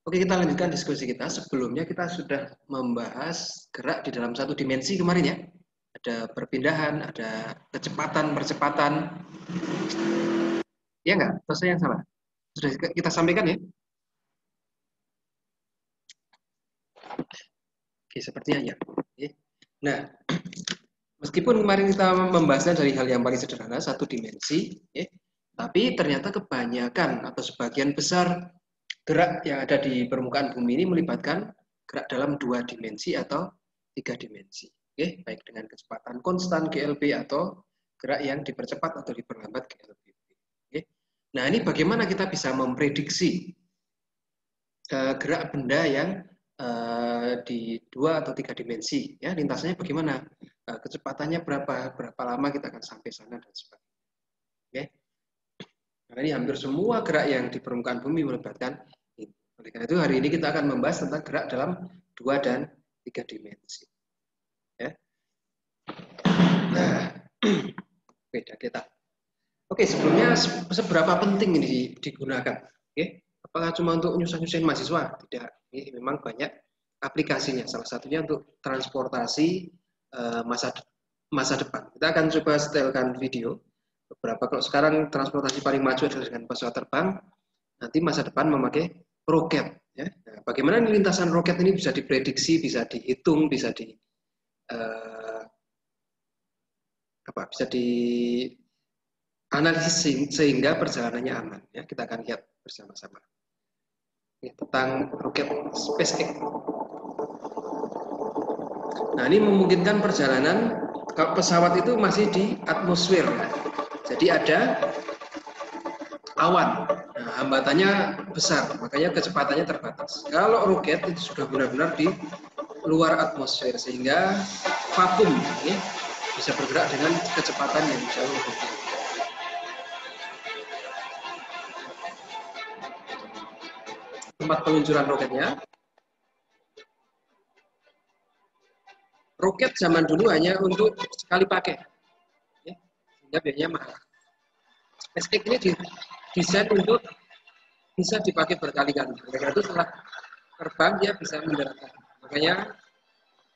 Oke, kita lanjutkan diskusi kita. Sebelumnya kita sudah membahas gerak di dalam satu dimensi kemarin ya. Ada perpindahan, ada kecepatan-percepatan. Ya nggak? Atau saya yang salah? Sudah kita sampaikan ya? Oke, sepertinya ya. Oke. Nah, meskipun kemarin kita membahasnya dari hal yang paling sederhana, satu dimensi, ya, tapi ternyata kebanyakan atau sebagian besar gerak yang ada di permukaan bumi ini melibatkan gerak dalam dua dimensi atau tiga dimensi. Oke, baik dengan kecepatan konstan GLB atau gerak yang dipercepat atau diperlambat GLB. Oke. Nah, ini bagaimana kita bisa memprediksi gerak benda yang di dua atau tiga dimensi, ya lintasannya bagaimana, kecepatannya berapa lama kita akan sampai sana dan sebagainya. Oke. Nah, ini hampir semua gerak yang di permukaan bumi melibatkan itu. Oleh karena itu hari ini kita akan membahas tentang gerak dalam dua dan tiga dimensi. Ya. Nah, beda kita. Oke, sebelumnya seberapa penting ini digunakan? Oke, apakah cuma untuk nyusahin mahasiswa? Tidak. Ini memang banyak aplikasinya. Salah satunya untuk transportasi masa depan. Kita akan coba setelkan video beberapa. Kalau sekarang transportasi paling maju adalah dengan pesawat terbang. Nanti masa depan memakai roket. Ya. Nah, bagaimana lintasan roket ini bisa diprediksi, bisa dihitung, bisa bisa dianalisis sehingga perjalanannya aman. Ya, kita akan lihat bersama-sama tentang roket SpaceX. Nah, ini memungkinkan perjalanan kalau pesawat itu masih di atmosfer. Jadi ada awan. Nah, hambatannya besar, makanya kecepatannya terbatas. Kalau roket itu sudah benar-benar di luar atmosfer sehingga vakum ini bisa bergerak dengan kecepatan yang jauh lebih tinggi. Tempat peluncuran roketnya. Roket zaman dulu hanya untuk sekali pakai, ya, sehingga biayanya mahal. SpaceX ini didesain untuk bisa dipakai berkali-kali. Karena itu setelah terbang dia bisa mendarat. Makanya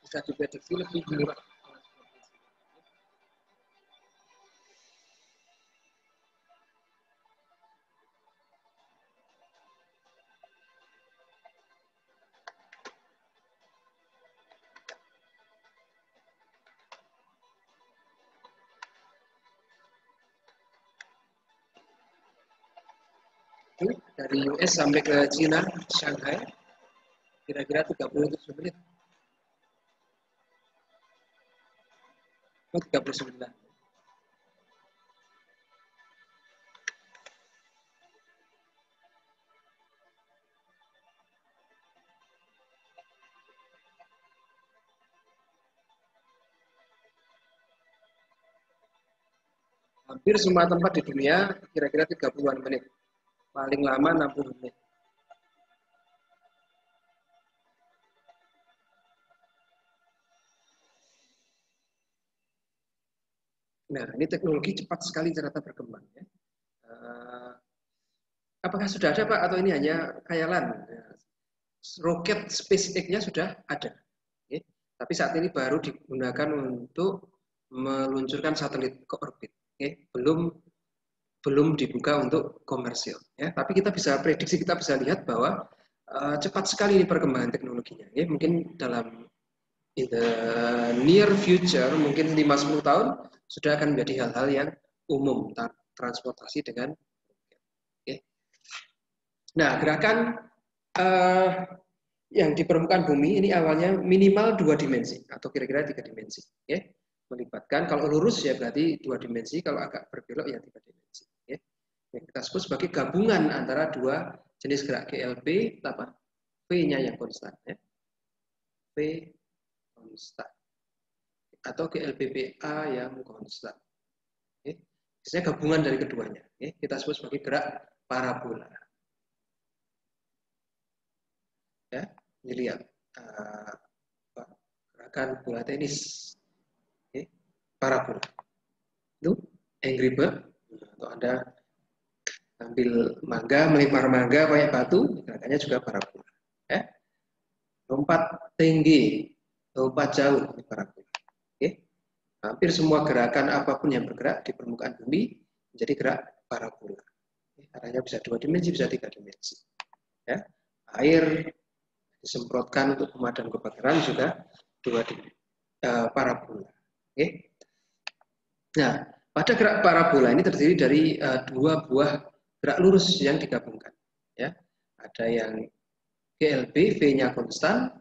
bisa diprediksi lebih murah. Dari US sampai ke China, Shanghai, kira-kira 37 menit. Oh, 39. Hampir semua tempat di dunia kira-kira 30-an menit. Paling lama 60 menit. Nah, ini teknologi cepat sekali ternyata berkembang. Ya. Apakah sudah ada, Pak? Atau ini hanya khayalan? Roket SpaceX-nya sudah ada. Ya. Tapi saat ini baru digunakan untuk meluncurkan satelit ke orbit. Ya. Belum dibuka untuk komersil. Ya. Tapi kita bisa prediksi, kita bisa lihat bahwa cepat sekali ini perkembangan teknologinya. Ya. Mungkin dalam in the near future, mungkin 5-10 tahun, sudah akan menjadi hal-hal yang umum, transportasi dengan okay. Nah, gerakan yang di permukaan bumi ini awalnya minimal 2 dimensi atau kira-kira 3 dimensi. Okay. Melibatkan, kalau lurus ya berarti 2 dimensi, kalau agak berbelok ya 3 dimensi. Okay. Yang kita sebut sebagai gabungan antara dua jenis gerak GLB, V-nya yang konstan. Ya. V konstan. Atau GLBPA yang konstan. Okay. Biasanya gabungan dari keduanya. Okay. Kita sebut sebagai gerak parabola. Ya, ini lihat gerakan bola tenis. Okay. Parabola. Itu Angry Bird. Atau Anda ambil mangga, melempar mangga pakai batu, gerakannya juga parabola. Ya. Lompat tinggi, lompat jauh ini parabola. Oke. Hampir semua gerakan apapun yang bergerak di permukaan bumi menjadi gerak parabola. Arahnya bisa 2 dimensi, bisa 3 dimensi. Ya. Air disemprotkan untuk pemadam kebakaran juga 2 dimensi. Parabola. Oke. Nah, pada gerak parabola ini terdiri dari 2 buah gerak lurus yang digabungkan. Ya. Ada yang GLB, V-nya konstan,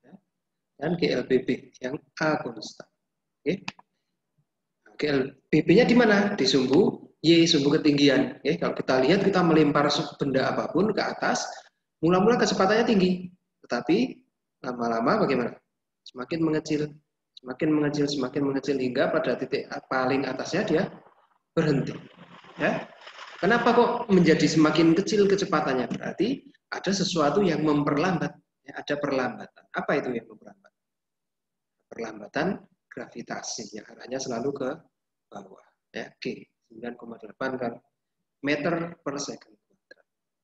ya, dan GLBB yang A konstan. Oke. GLBB-nya di mana? Di sumbu Y, sumbu ketinggian. Oke. Kalau kita lihat, kita melempar benda apapun ke atas, mula-mula kecepatannya tinggi. Tetapi lama-lama bagaimana? Semakin mengecil, semakin mengecil, semakin mengecil hingga pada titik paling atasnya dia berhenti. Ya. Kenapa kok menjadi semakin kecil kecepatannya? Berarti ada sesuatu yang memperlambat. Ya, ada perlambatan. Apa itu yang memperlambat? Perlambatan gravitasi yang arahnya selalu ke bawah. Ya, G 9,8 kan meter per second.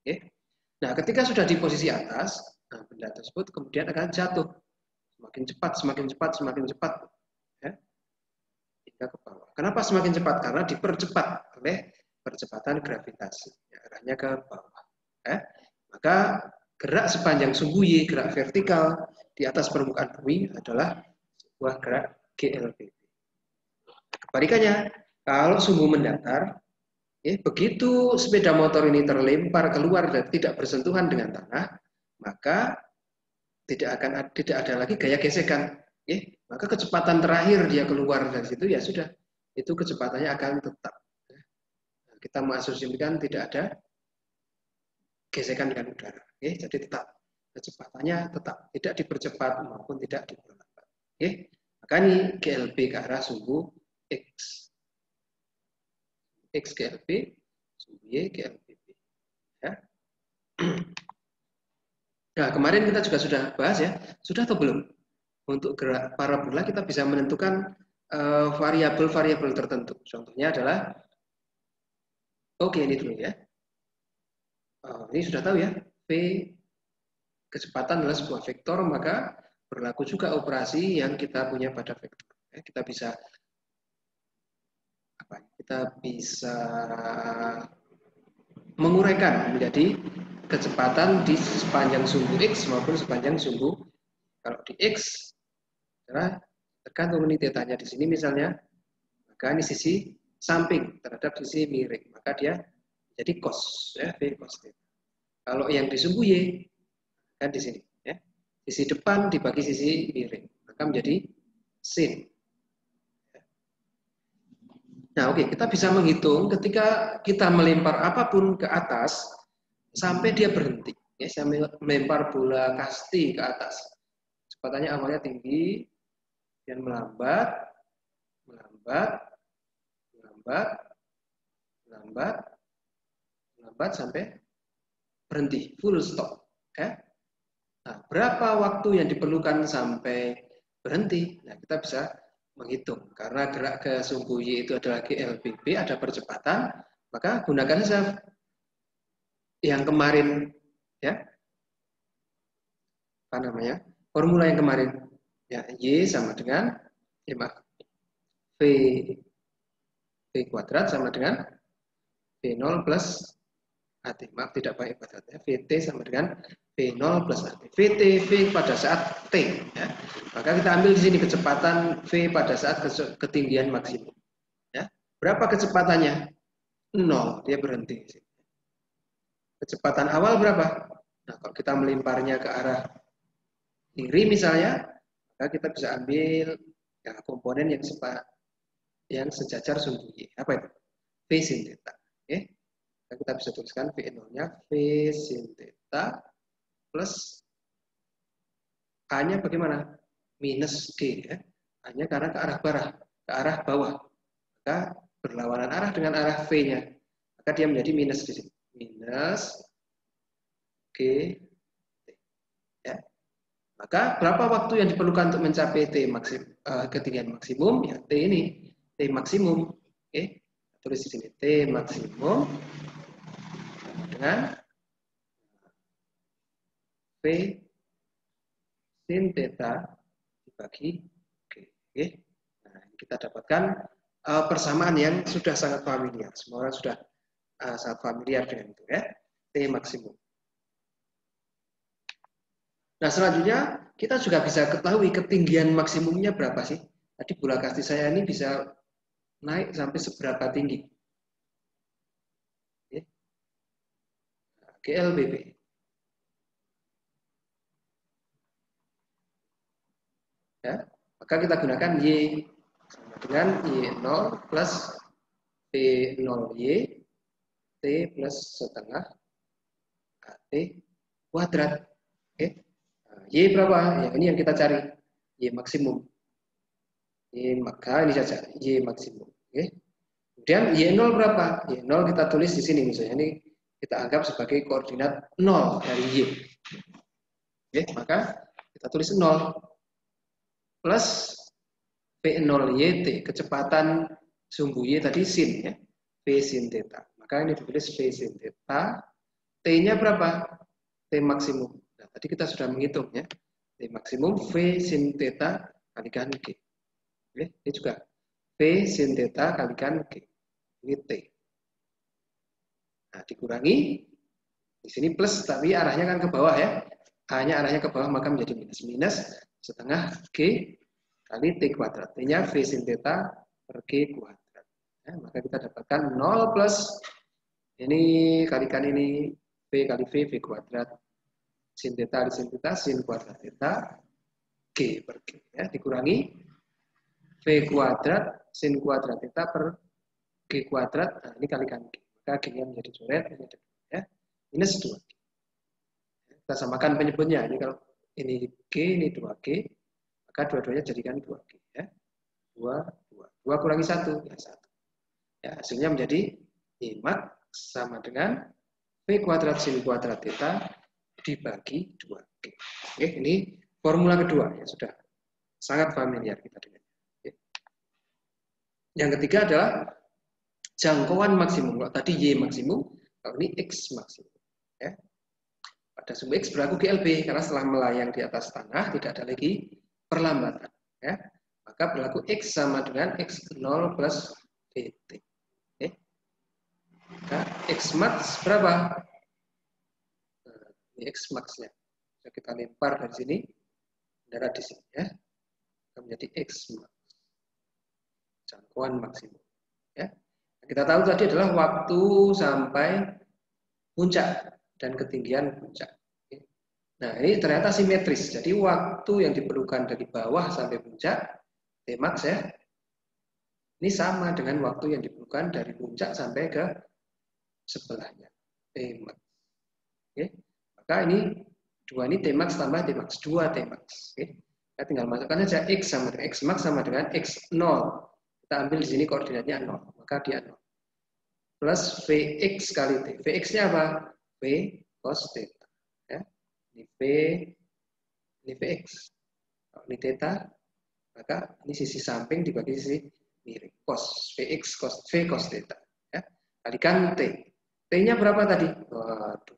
Oke. Nah, ketika sudah di posisi atas, nah, benda tersebut kemudian akan jatuh semakin cepat, semakin cepat, semakin cepat, ya, hingga ke bawah. Kenapa semakin cepat? Karena dipercepat oleh percepatan gravitasi, ya, arahnya ke bawah. Ya. Maka gerak sepanjang sumbu Y, gerak vertikal di atas permukaan bumi adalah sebuah gerak GLBB. Kebalikannya, kalau sumbu mendatar, ya, begitu sepeda motor ini terlempar keluar dan tidak bersentuhan dengan tanah, maka tidak ada lagi gaya gesekan. Ya, maka kecepatan terakhir dia keluar dari situ ya sudah, itu kecepatannya akan tetap. Nah, kita mengasumsikan tidak ada gesekan dengan udara. Ya, jadi tetap kecepatannya tetap tidak dipercepat maupun tidak diperlambat. Ya, maka ini GLB ke arah sumbu X. X GLB, sumbu Y GLBB. Ya. Nah, kemarin kita juga sudah bahas ya, sudah atau belum? Untuk gerak parabola kita bisa menentukan variabel-variabel tertentu. Contohnya adalah, oke ini dulu ya. Ini sudah tahu ya, V kecepatan adalah sebuah vektor, maka berlaku juga operasi yang kita punya pada vektor. Ya, kita bisa menguraikan menjadi kecepatan di sepanjang sumbu X maupun sepanjang sumbu. Kalau di X adalah tergantung ini tetanya di sini misalnya, maka ini sisi samping terhadap sisi miring, maka dia jadi cos, ya, V cos theta. Kalau yang di sumbu Y kan di sini, ya, sisi depan dibagi sisi miring, maka menjadi sin. Nah, oke, kita bisa menghitung ketika kita melempar apapun ke atas sampai dia berhenti. Ya, saya melempar bola kasti ke atas. Kecepatannya awalnya tinggi, dan melambat, melambat, melambat, melambat, melambat sampai berhenti, full stop. Ya. Nah, berapa waktu yang diperlukan sampai berhenti? Nah, kita bisa menghitung. Karena gerak ke sumbu Y itu adalah GLBB, ada percepatan, maka gunakan saja yang kemarin, ya, apa namanya, formula yang kemarin, ya, Y sama dengan V kuadrat sama dengan V0 plus AT. Maaf, tidak pakai kuadratnya. VT sama dengan V0 plus AT. VT, V pada saat T. Ya. Maka kita ambil di sini kecepatan V pada saat ketinggian maksimum. Ya. Berapa kecepatannya? 0. Dia berhenti. Kecepatan awal berapa? Nah, kalau kita melemparnya ke arah kiri misalnya, maka kita bisa ambil ya, komponen yang sejajar sumbu Y. Apa itu? V sin theta. Oke. Kita bisa tuliskan V0-nya V sin theta plus A-nya bagaimana? Minus G. Ya. A-nya karena ke arah bawah. Maka berlawanan arah dengan arah V-nya. Maka dia menjadi minus di sini. Minus G. Ya. Maka berapa waktu yang diperlukan untuk mencapai ketinggian maksimum? Ya, T ini. T maksimum. Oke. Tulis di sini. T maksimum dengan sin theta dibagi G. Oke. Nah, kita dapatkan persamaan yang sudah sangat familiar. Semua orang sudah sangat familiar dengan itu ya. T maksimum. Nah, selanjutnya kita juga bisa ketahui ketinggian maksimumnya berapa sih? Tadi bola kasti saya ini bisa naik sampai seberapa tinggi? GLBB. Ya, maka kita gunakan Y sama dengan Y0 plus P0Y T plus setengah AT kuadrat. Oke. Nah, Y berapa? Ya, ini yang kita cari. Y maksimum. Y, maka ini saja Y maksimum. Oke. Kemudian Y0 berapa? Y0 kita tulis di sini misalnya. Ini kita anggap sebagai koordinat 0 dari Y. Oke, maka kita tulis 0 plus V0YT, kecepatan sumbu Y tadi sin ya, V sin theta. Maka ini ditulis V sin theta. T-nya berapa? T maksimum. Nah, tadi kita sudah menghitung ya. T maksimum V sin theta kalikan G. Oke, ini juga V sin theta kalikan G. Ini T. Nah, dikurangi di sini plus tapi arahnya kan ke bawah ya. A-nya arahnya ke bawah maka menjadi minus. Minus setengah G kali T kuadrat. T-nya V sin theta per G kuadrat. Ya, maka kita dapatkan 0 plus ini kalikan ini V kali V kuadrat. Sin theta sin kuadrat theta G per G. Ya, dikurangi V kuadrat sin kuadrat theta per G kuadrat. Nah, ini kalikan G. Maka G-nya menjadi coret. Ya, minus 2G. Kita samakan penyebutnya. Ini kalau ini G, ini 2G. Maka dua-duanya jadikan 2G. Ya. 2 kurangi 1. Ya, 1. Ya, hasilnya menjadi Y max sama dengan V kuadrat sin kuadrat theta dibagi 2G. Oke, ini formula kedua. Ya, sudah sangat familiar kita dengan. Yang ketiga adalah jangkauan maksimum. Kalau tadi Y maksimum, kalau ini X maksimum. Ya. Pada sumbu X berlaku GLB karena setelah melayang di atas tanah tidak ada lagi perlambatan. Ya. Maka berlaku X sama dengan X0 plus dt. Okay. Maka X max berapa? Nah, ini X maxnya. Bisa kita lempar dari sini, mendarat di sini ya. Menjadi X max. Jangkauan maksimum. Ya. Kita tahu tadi adalah waktu sampai puncak dan ketinggian puncak. Nah, ini ternyata simetris. Jadi waktu yang diperlukan dari bawah sampai puncak, Tmax ya, ini sama dengan waktu yang diperlukan dari puncak sampai ke sebelahnya, Tmax. Oke. Maka ini 2 ini Tmax tambah Tmax, 2 Tmax. Oke. Kita tinggal masukkan saja X sama dengan X max sama dengan X0. Kita ambil di sini koordinatnya 0, maka dia 0. Plus Vx kali T. Vx-nya apa? V cos theta. Ya. Ini V, ini Vx. Kalau ini theta, maka ini sisi samping dibagi sisi miring. Cos Vx cos V cos theta. Ya. Kalikan T. T-nya berapa tadi? 2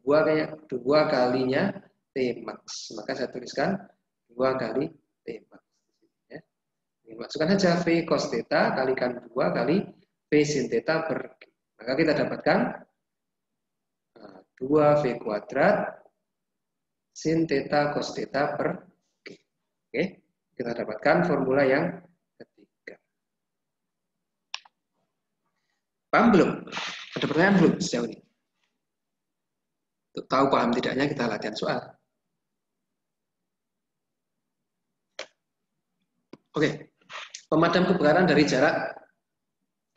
kalinya T max. Maka saya tuliskan 2 kali T max. Ya. Masukkan saja V cos theta kalikan 2 kali V sin theta per G. Maka kita dapatkan 2V kuadrat sin theta cos theta per G. Oke, kita dapatkan formula yang ketiga. Paham belum? Ada pertanyaan belum sejauh ini? Untuk tahu paham tidaknya kita latihan soal. Oke, pemadam kebakaran dari jarak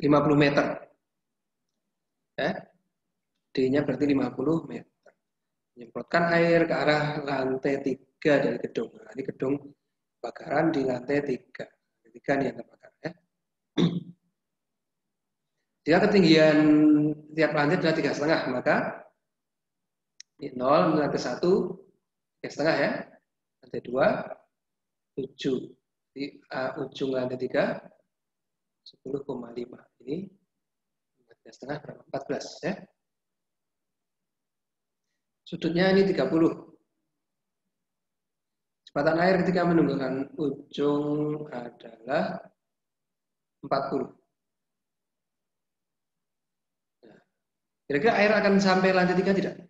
50 meter. Ya. D-nya berarti 50 meter. Menyemprotkan air ke arah lantai 3 dari gedung. Nah, ini gedung kebakaran di lantai 3. Lantai 3 ini yang terbakar. Ya. Jika ketinggian tiap lantai adalah 3,5, maka ini 0, lantai 1, 3,5 ya. Lantai 2, 7. Di ujung lantai 3, 10,5. Ini 3,5 berapa? 14 ya. Sudutnya ini 30. Kecepatan air ketika menunggukan ujung adalah 40. Nah, kira-kira air akan sampai lantai 3 tidak?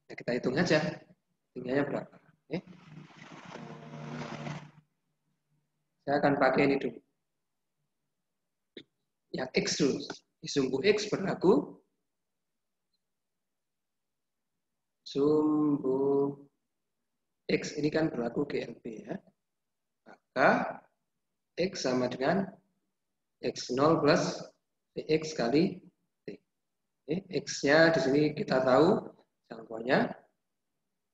Nah, kita hitung aja. Tingginya berapa? Oke. Saya akan pakai ini dulu. Yang X dulu. Di sumbu X berlaku sumbu X ini kan berlaku GLB ya. Maka X sama dengan X0 plus X kali T. X-nya di sini kita tahu jangkauannya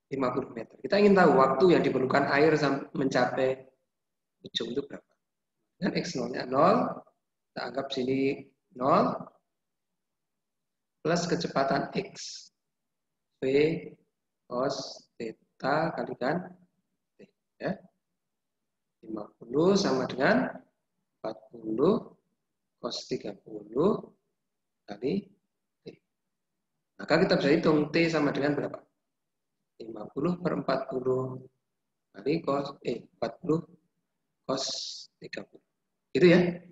50 meter. Kita ingin tahu waktu yang diperlukan air mencapai ujung itu berapa. Dan X0-nya 0, kita anggap sini 0, plus kecepatan X. V cos theta kalikan T. Ya. 50 sama dengan 40 cos 30 kali T. Maka kita bisa hitung T sama dengan berapa? 50 per 40 kali cos 40 cos 30. Itu ya.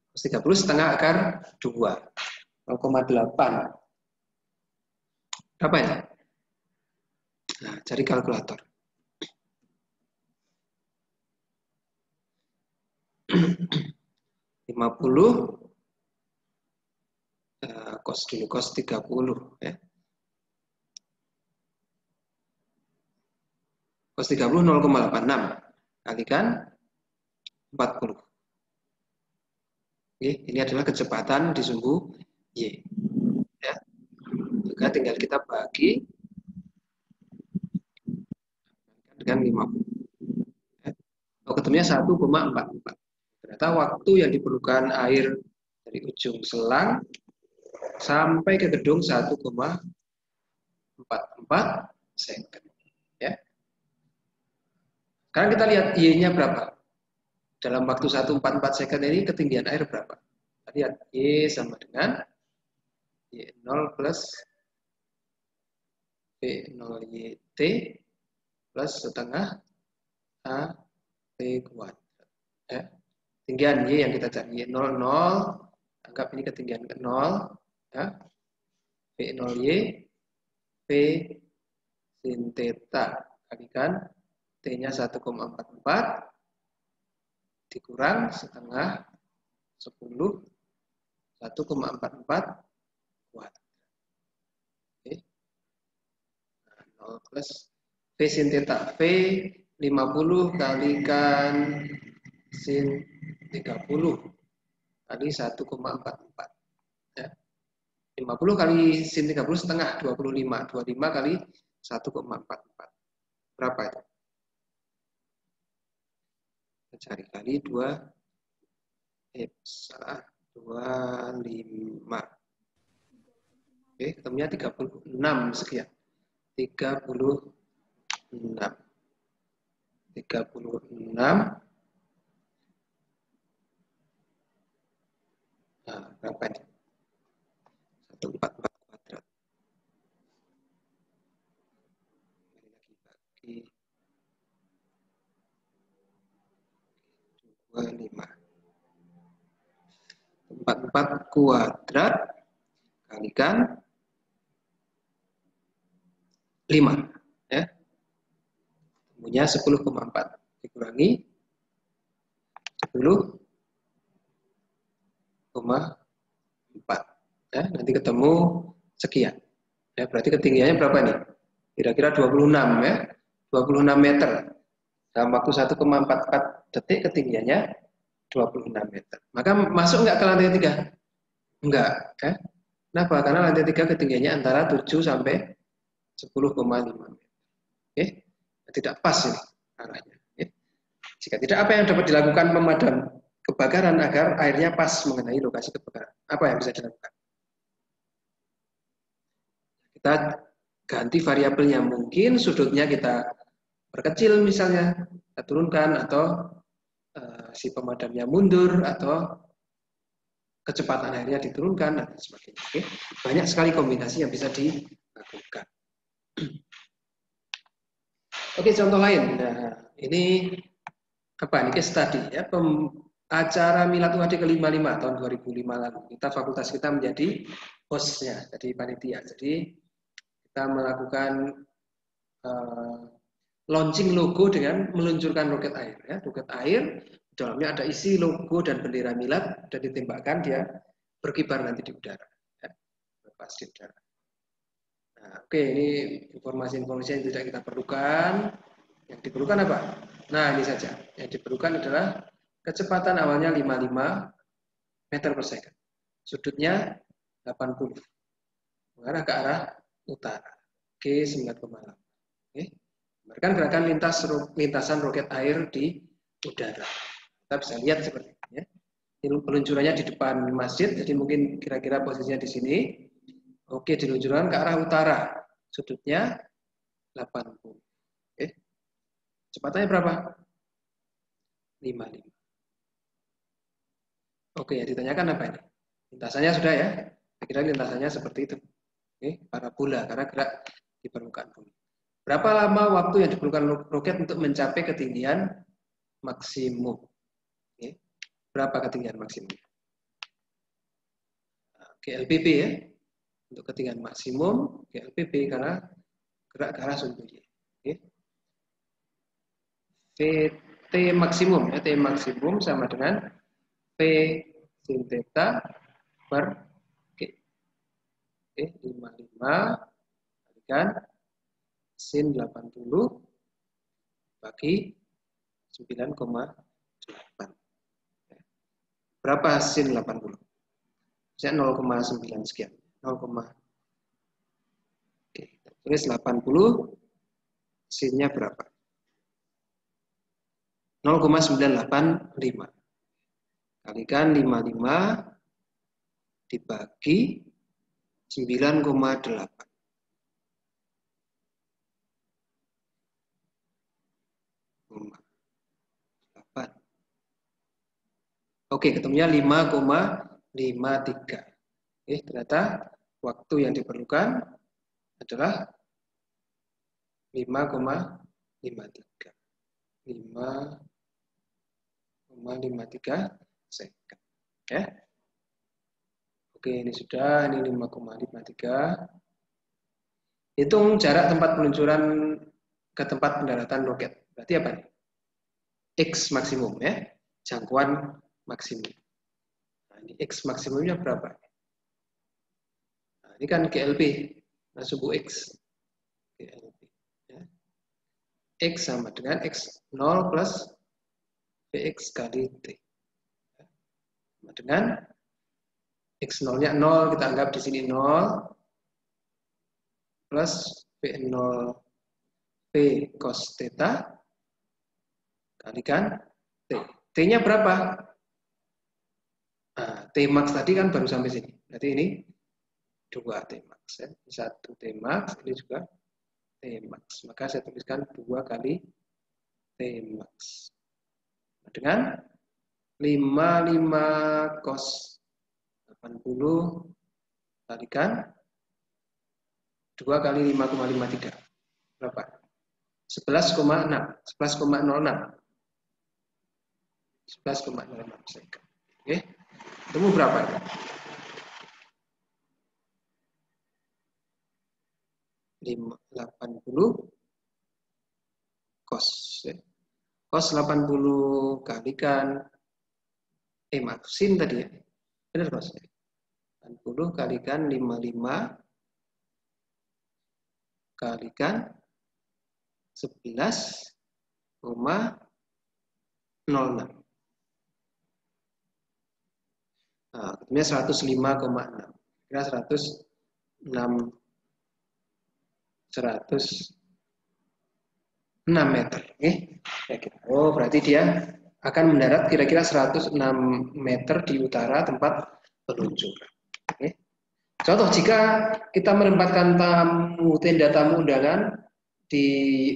Cos 30 setengah akar 2. 0,8. Berapa ya? Nah, cari kalkulator. 50 cos dulu, cos 30 ya. Cos 30 0,86 kalikan 40. Oke, ini adalah kecepatan di sumbu Y. Ya. Juga tinggal kita bagi dengan 50. Ya. Oh, ketemunya 1,44. Ternyata waktu yang diperlukan air dari ujung selang sampai ke gedung 1,44 second. Ya. Sekarang kita lihat Y-nya berapa. Dalam waktu 1,44 second ini ketinggian air berapa? Kita lihat Y sama dengan Y0 plus V0YT plus setengah AT kuadrat. Ya. Ketinggian Y yang kita cari Y0, 0. Anggap ini ketinggian ke 0. Ya. V0Y, V sin theta kalikan T-nya 1,44 dikurang setengah 10 1,44 kuadrat. Oke. Nah, 0 plus V sin theta. V 50 kalikan sin 30 kali 1,44. Ya. 50 kali sin 30 setengah 25. 25 kali 1,44. Berapa itu? Kita cari kali 2 salah 25. Oke, ketemunya 36 sekian. 36. 36. Nah, berapa ini? 144 kuadrat. Lagi bagi 25. 44 kuadrat kalikan 5. Ya. Temunya 10,4. Dikurangi 10,4. Ya, nanti ketemu sekian. Ya, berarti ketinggiannya berapa nih? Kira-kira 26 ya. 26 meter. Dalam waktu 1,44 detik ketinggiannya 26 meter. Maka masuk nggak ke lantai 3? Enggak. Ya. Kenapa? Karena lantai 3 ketinggiannya antara 7 sampai 10,5 meter. Oke? Tidak pas ini arahnya. Oke? Jika tidak, apa yang dapat dilakukan pemadam kebakaran agar airnya pas mengenai lokasi kebakaran? Apa yang bisa dilakukan? Kita ganti variabelnya. Mungkin sudutnya kita perkecil misalnya, kita turunkan, atau si pemadamnya mundur, atau kecepatan airnya diturunkan, dan sebagainya. Oke? Banyak sekali kombinasi yang bisa dilakukan. Oke, contoh lain. Nah, ini apa ini case study ya, acara Milad UAD ke-55 tahun 2005 lalu. Fakultas kita menjadi hostnya, jadi panitia. Jadi kita melakukan launching logo dengan meluncurkan roket air. Ya. Roket air, di dalamnya ada isi logo dan bendera Milad, dan ditembakkan, dia berkibar nanti di udara. Ya. Lepas di udara. Nah, oke, ini informasi-informasi yang tidak kita perlukan. Yang diperlukan apa? Nah, ini saja. Yang diperlukan adalah kecepatan awalnya 55 meter per second. Sudutnya 80. Mengarah ke arah utara. Oke, 9,8. Oke. Gambarkan gerakan lintasan roket air di udara. Kita bisa lihat seperti ini. Ya. Peluncurannya di depan masjid, jadi mungkin kira-kira posisinya di sini. Oke, diluncurkan ke arah utara. Sudutnya 80. Oke. Kecepatannya berapa? 55. Oke, ya ditanyakan apa ini? Lintasannya sudah ya. Saya kira lintasannya seperti itu. Oke, parabola karena gerak di permukaan bumi. Berapa lama waktu yang diperlukan roket untuk mencapai ketinggian maksimum? Oke. Berapa ketinggian maksimum? GLPB ya. Untuk ketinggian maksimum GLPB karena gerak ke arah sumbu Y. Oke. VT maksimum ya, T maksimum sama dengan V sin theta per G. Oke, 55 kalikan sin 80 bagi 9,8. Berapa sin 80? Saya 0,9 sekian. 0, oke, tulis 80 sinnya berapa? 0,985 kalikan 55 dibagi 9,8. Oke, ketemunya 5,53. Oke, ternyata waktu yang diperlukan adalah 5,53. 5,53 second. Ya. Oke, ini sudah, ini 5,53. Hitung jarak tempat peluncuran ke tempat pendaratan roket. Berarti apa nih? X maksimum ya, jangkauan maksimum. Nah, ini X maksimumnya berapa? Nah, ini kan GLP, nah sumbu X. GLP. Ya. X sama dengan X0 plus Vx kali T. Sama dengan X0-nya 0, kita anggap di sini 0, plus V0 V cos theta kalikan T. T-nya berapa? Nah, T max tadi kan baru sampai sini. Berarti ini 2 T max. Ya. 1 T max, ini juga T max. Maka saya tuliskan 2 kali T max. Nah, dengan 55 cos 80 kalikan 2 kali 5,53. Berapa? 11,6. 11,06. 11,06 second. Oke. Temu berapa? 80 cos. Ya. Cos 80 kalikan maaf, sin tadi ya. Benar cos. 80 kalikan 55 kalikan 11,06. Nah, ketemunya 105,6. Kira 106 meter. Oh, berarti dia akan mendarat kira-kira 106 meter di utara tempat peluncuran. Contoh, jika kita menempatkan tenda tamu undangan di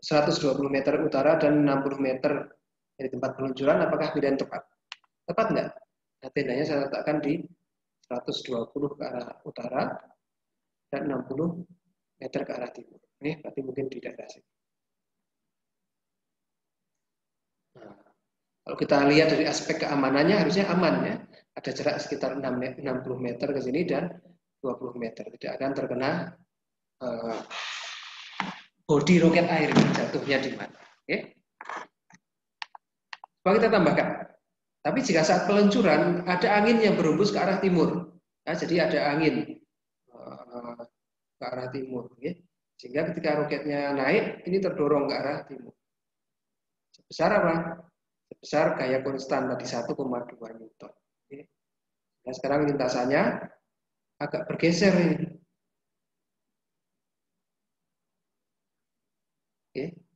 120 meter utara dan 60 meter dari tempat peluncuran, apakah pilihan tepat? Tepat nggak? Nah, tendanya saya letakkan di 120 ke arah utara dan 60 meter ke arah timur. Berarti mungkin di daerah sini. Nah, kalau kita lihat dari aspek keamanannya harusnya aman ya. Ada jarak sekitar 60 meter ke sini dan 20 meter. Tidak akan terkena bodi roket air jatuhnya di mana. Oke. Coba kita tambahkan. Tapi jika saat peluncuran ada angin yang berhembus ke arah timur. Ya, jadi ada angin ke arah timur. Ya. Sehingga ketika roketnya naik, ini terdorong ke arah timur. Sebesar apa? Sebesar gaya konstan tadi 1,2 Newton. Oke. Nah, sekarang lintasannya agak bergeser ini. Oke.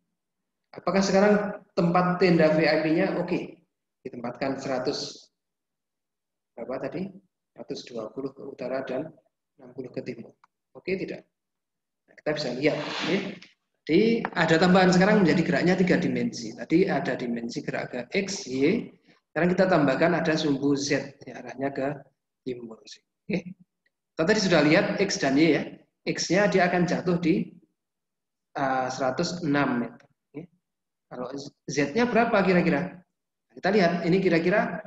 Apakah sekarang tempat tenda VIP-nya oke? Ditempatkan 100 berapa tadi? 120 ke utara dan 60 ke timur. Oke tidak? Nah, kita bisa lihat. Oke. Jadi ada tambahan sekarang menjadi geraknya 3 dimensi. Tadi ada dimensi gerak ke X, Y. Sekarang kita tambahkan ada sumbu Z, ya, arahnya ke timur. Oke. Kita tadi sudah lihat X dan Y ya. X-nya dia akan jatuh di 106 meter. Oke. Kalau Z-nya berapa kira-kira? Kita lihat, ini kira-kira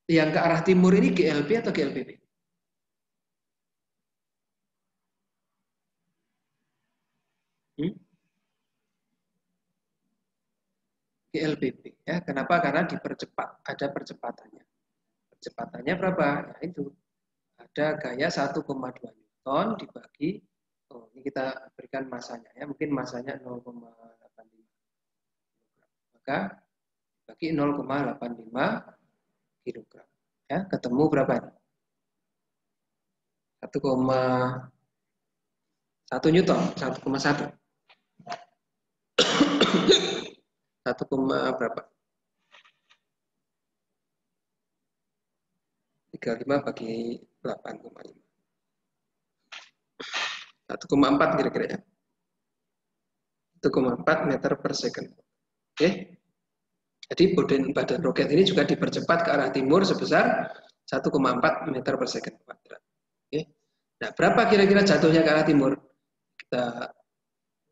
yang ke arah timur ini GLB atau GLBB? GLBB. Ya. Kenapa? Karena dipercepat, ada percepatannya. Percepatannya berapa? Ya, itu. Ada gaya 1,2 Newton dibagi, ini kita berikan masanya ya, mungkin masanya 0,85. Maka bagi 0,85 kilogram. Ya, ketemu berapa ini? 1,1 Newton, 1,1. 1, berapa? 35 bagi 8,5. 1,4 kira-kira ya. 1,4 meter per second. Oke. Jadi badan roket ini juga dipercepat ke arah timur sebesar 1,4 meter per second kuadrat. Oke. Nah, berapa kira-kira jatuhnya ke arah timur? Kita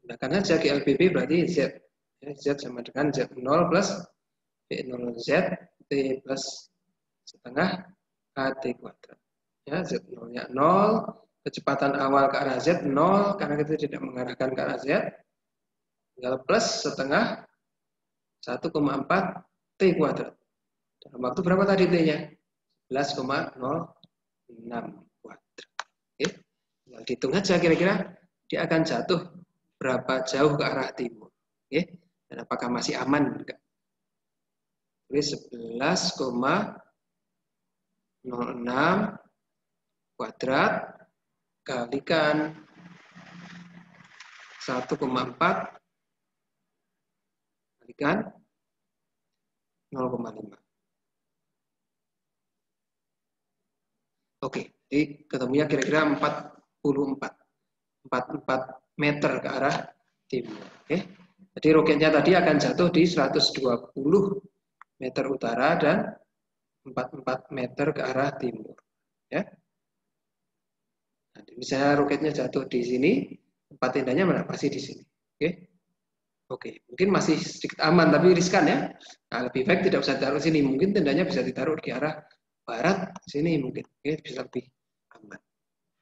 gunakan saja GLBB berarti Z. Ya, Z sama dengan Z0 plus V0Z T plus setengah AT kuadrat. Ya, Z0-nya 0, kecepatan awal ke arah Z 0, karena kita tidak mengarahkan ke arah Z, tinggal plus setengah 1,4 T kuadrat. Dalam waktu berapa tadi T-nya? 11,06 kuadrat. Oke. Tinggal dihitung aja kira-kira dia akan jatuh berapa jauh ke arah timur. Oke. Dan apakah masih aman? Enggak. Tulis 11,06 kuadrat kalikan 1,4 kalikan 0,5. Oke, jadi ketemunya kira-kira 44 meter ke arah timur. Oke. Jadi roketnya tadi akan jatuh di 120 meter utara dan 44 meter ke arah timur. Ya. Nah, misalnya roketnya jatuh di sini, tempat tendanya mana? Pasti di sini. Oke. Oke, mungkin masih sedikit aman tapi riskan ya. Nah, lebih baik tidak usah ditaruh sini. Mungkin tendanya bisa ditaruh di arah barat sini mungkin. Oke, bisa lebih aman.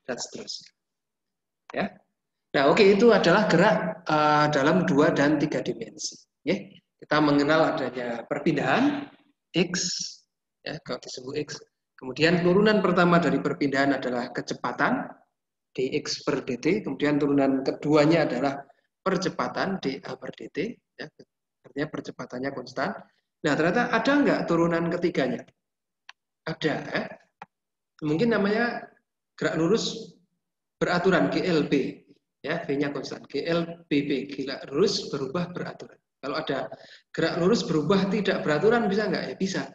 Dan seterusnya. Ya. Nah, oke, itu adalah gerak dalam 2 dan 3 dimensi. Oke. Kita mengenal adanya perpindahan X, ya, kalau disebut X. Kemudian turunan pertama dari perpindahan adalah kecepatan dx per dt. Kemudian turunan keduanya adalah percepatan dA per dt. Ya, artinya percepatannya konstan. Nah, ternyata ada nggak turunan ketiganya? Ada. Ya. Mungkin namanya gerak lurus beraturan GLB. Ya, V-nya konstan. GLBB, gerak lurus berubah beraturan. Kalau ada gerak lurus berubah tidak beraturan bisa nggak? Ya bisa.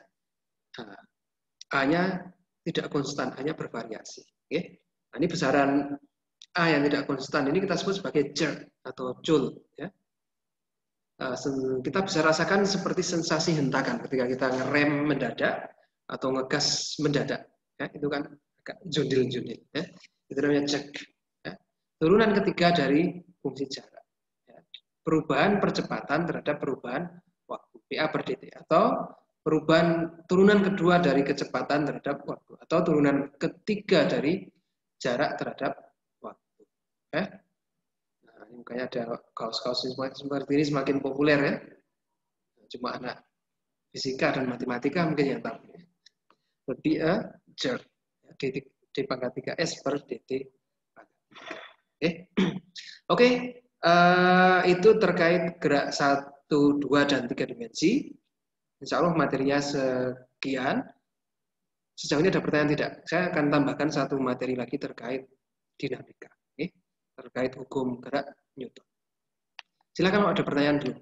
Nah, A-nya tidak konstan, hanya bervariasi. Oke. Nah, ini besaran A yang tidak konstan ini kita sebut sebagai jerk atau joule. Ya. Kita bisa rasakan seperti sensasi hentakan ketika kita ngerem mendadak atau ngegas mendadak. Ya, itu kan agak jundil-jundil. Ya. Itu namanya jerk. Ya. Turunan ketiga dari fungsi jarak. Ya. Perubahan percepatan terhadap perubahan waktu. VA per dt, atau perubahan turunan kedua dari kecepatan terhadap waktu, atau turunan ketiga dari jarak terhadap waktu. Nah, ini makanya ada kaos-kaos seperti ini semakin populer ya. Cuma anak fisika dan matematika mungkin yang tahu. Lebih jerk, d pangkat 3s per dt. Oke, itu terkait gerak 1, 2, dan 3 dimensi. Insya Allah materinya sekian. Sejauh ini ada pertanyaan tidak? Saya akan tambahkan satu materi lagi terkait dinamika, terkait hukum gerak Newton. Silakan kalau ada pertanyaan dulu.